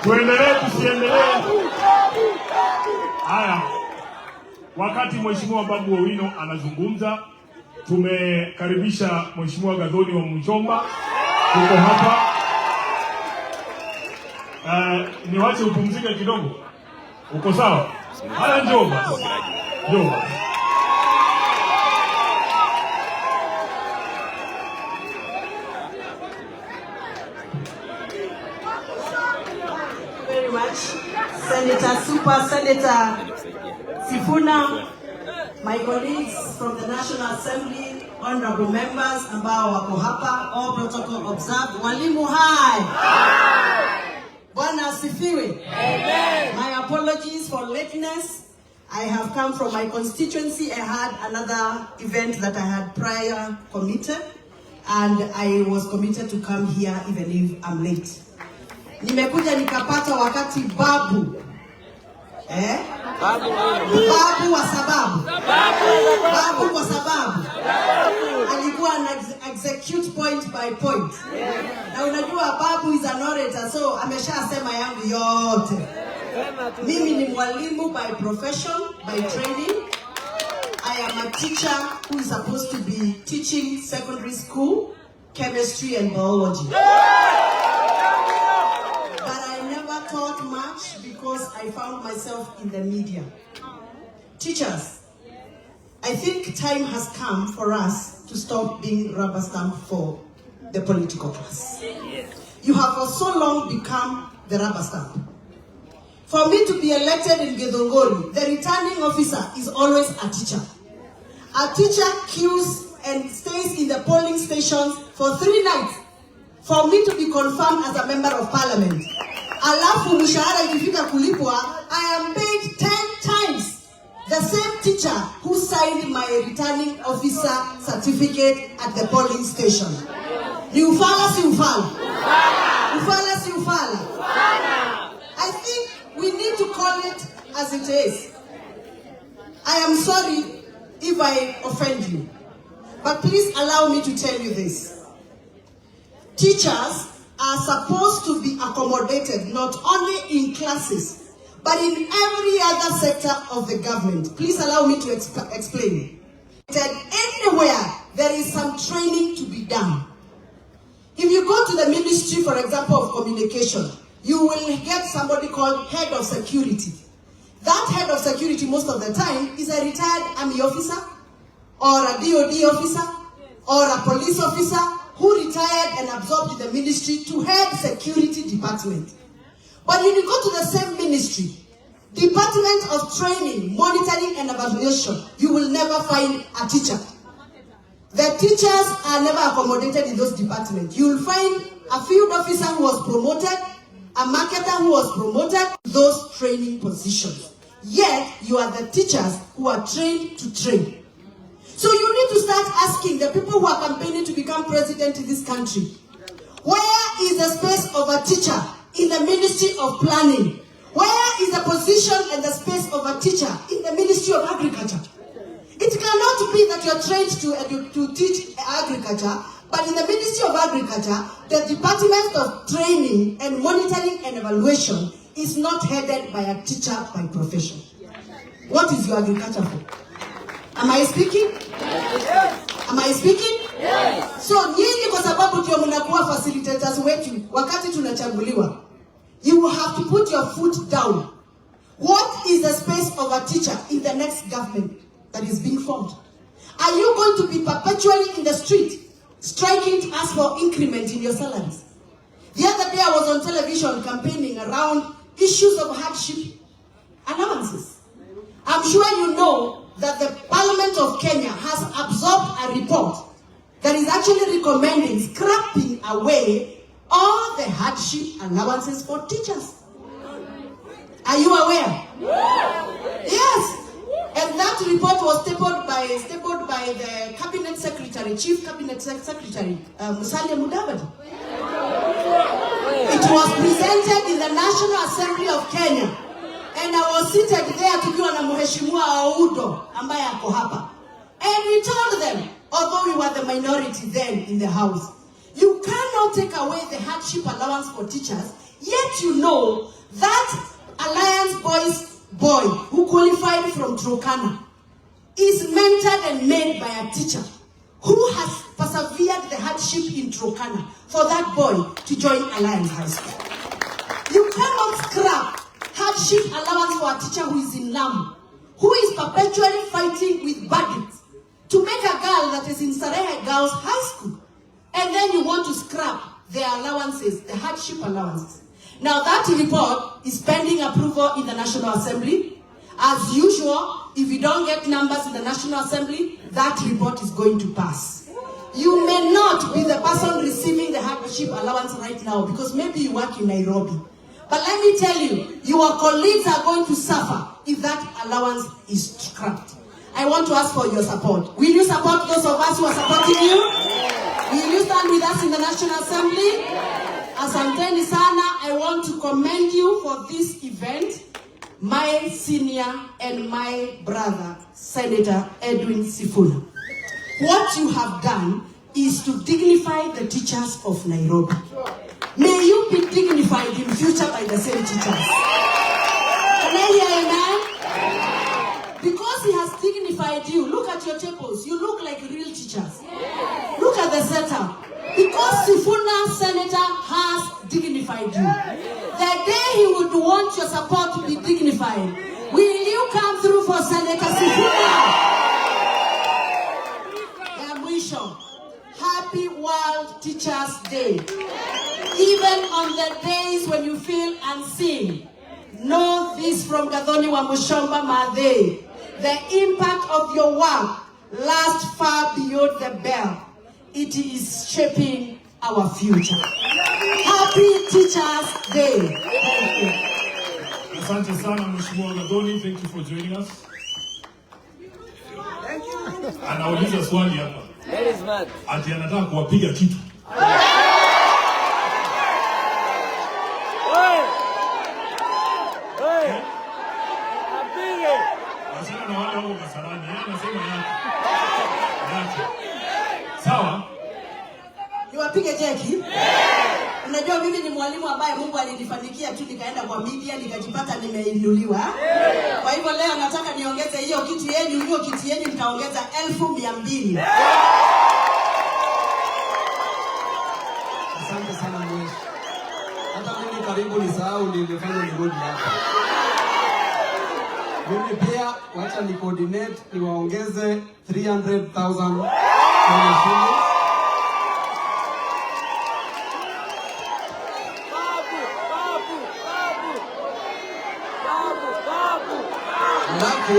Tuendelee tusiendelee? Haya. Wakati Mheshimiwa Babu Owino anazungumza, tumekaribisha Mheshimiwa Gathoni wa Wamuchomba. Tuko hapa. Niwache upumzike kidogo. Uko sawa? Haya, njoo basi. Njoo. Very much, Senator Super Senator Sifuna, my colleagues from the National Assembly, honorable members ambao wako hapa, all protocol observed. Walimu hai. Bwana asifiwe. Amen. My apologies for lateness. I have come from my constituency. I had another event that I had prior committed, and I was committed to come here even if I'm late. Nimekuja nikapata wakati babu babu wa sababu babu kwa sababu alikuwa ana execute point by point. Na unajua babu is an orator, so ameshasema yangu yote. Mimi ni mwalimu by profession, by training. I am a teacher who is supposed to be teaching secondary school chemistry and biology. Taught much because I found myself in the media. Teachers, I think time has come for us to stop being rubber stamp for the political class. You have for so long become the rubber stamp. For me to be elected in Gathoni, the returning officer is always a teacher. A teacher queues and stays in the polling stations for 3 nights for me to be confirmed as a member of parliament. Alafu mshahara ikifika kulipwa, I am paid 10 times the same teacher who signed my returning officer certificate at the polling station. Ni ufala si ufala? Ufala si ufala? I think we need to call it as it is. I am sorry if I offend you, but please allow me to tell you this. Teachers are supposed to be accommodated not only in classes, but in every other sector of the government. Please allow me to explain. Anywhere there is some training to be done. If you go to the ministry, for example, of communication, you will get somebody called head of security. That head of security most of the time is a retired army officer, or a DOD officer, or a police officer, who retired and absorbed the ministry to head security department. But when you go to the same ministry, Department of Training, Monitoring and Evaluation, you will never find a teacher. The teachers are never accommodated in those departments. You will find a field officer who was promoted, a marketer who was promoted to those training positions. Yet, you are the teachers who are trained to train. So you need to start asking the people who are campaigning to become president in this country, where is the space of a teacher in the Ministry of Planning? Where is the position and the space of a teacher in the Ministry of Agriculture? It cannot be that you are trained to teach agriculture, but in the Ministry of Agriculture, the Department of Training and Monitoring and Evaluation is not headed by a teacher by profession. What is your agriculture for? Am I speaking? Yes. Am I speaking? Yes. So nyinyi kwa sababu ndio mnakuwa facilitators wetu wakati tunachaguliwa, you will have to put your foot down. What is the space of a teacher in the next government that is being formed? Are you going to be perpetually in the street striking to ask for increment in your salaries? The other day I was on television campaigning around issues of hardship allowances. I'm sure you know that the Parliament of Kenya has absorbed a report that is actually recommending scrapping away all the hardship allowances for teachers. Are you aware? Yes. And that report was stapled by the Cabinet Secretary, Chief Cabinet Secretary, Musalia Mudavadi. It was presented in the National Assembly of Kenya. And I was seated there tukiwa na Mheshimiwa Audo ambaye ako hapa. And we told them, although we were the minority then in the house, you cannot take away the hardship allowance for teachers Yet you know that Alliance Boys boy who qualified from Turkana is mentored and made by a teacher who has persevered the hardship in Turkana for that boy to join Alliance High School. You cannot scrap hardship allowance for a teacher who is in Lamu, who is perpetually fighting with bandits to make a girl that is in Sarehe Girls High School. And then you want to scrap their allowances, the hardship allowances. Now that report is pending approval in the National Assembly. As usual, if you don't get numbers in the National Assembly, that report is going to pass. You may not be the person receiving the hardship allowance right now because maybe you work in Nairobi. But let me tell you, your colleagues are going to suffer if that allowance is scrapped. I want to ask for your support. Will you support those of us who are supporting you? Will you stand with us in the National Assembly? Asanteni sana, I want to commend you for this event. My senior and my brother, Senator Edwin Sifuna. What you have done is to dignify the teachers of Nairobi. May you be dignified in future by the same teachers. Can I hear amen? Because he has dignified you. Look at your tables. You look like real teachers. Look at the setup. Because Sifuna, Senator, has dignified you. The day he would want your support to be dignified, will you come through for Senator Sifuna? Yamwisho, happy World Teachers Day. Even on the days when you feel unseen, know this from Gathoni Wamuchomba Made. The impact of your work lasts far beyond the bell. It is shaping our future. Happy Teachers Day. Thank you. Asante sana Mheshimiwa Gathoni, thank you for joining us. Thank you. Anauliza swali hapa. Ati anataka kuwapiga kitu. Asante na wale wako Kasarani, yeye anasema yake. Sawa? Niwapige jeki? Unajua mimi ni mwalimu ambaye Mungu alinifanikia tu nikaenda kwa media nikajipata nimeinuliwa. Kwa hivyo leo nataka niongeze hiyo kiti yenu nitaongeza 1200. Asante sana mweshi. Hata mimi karibu nisahau nilifanya nirudi hapa. Mimi pia wacha ni coordinate niwaongeze 300,000 kwa shule. Alafu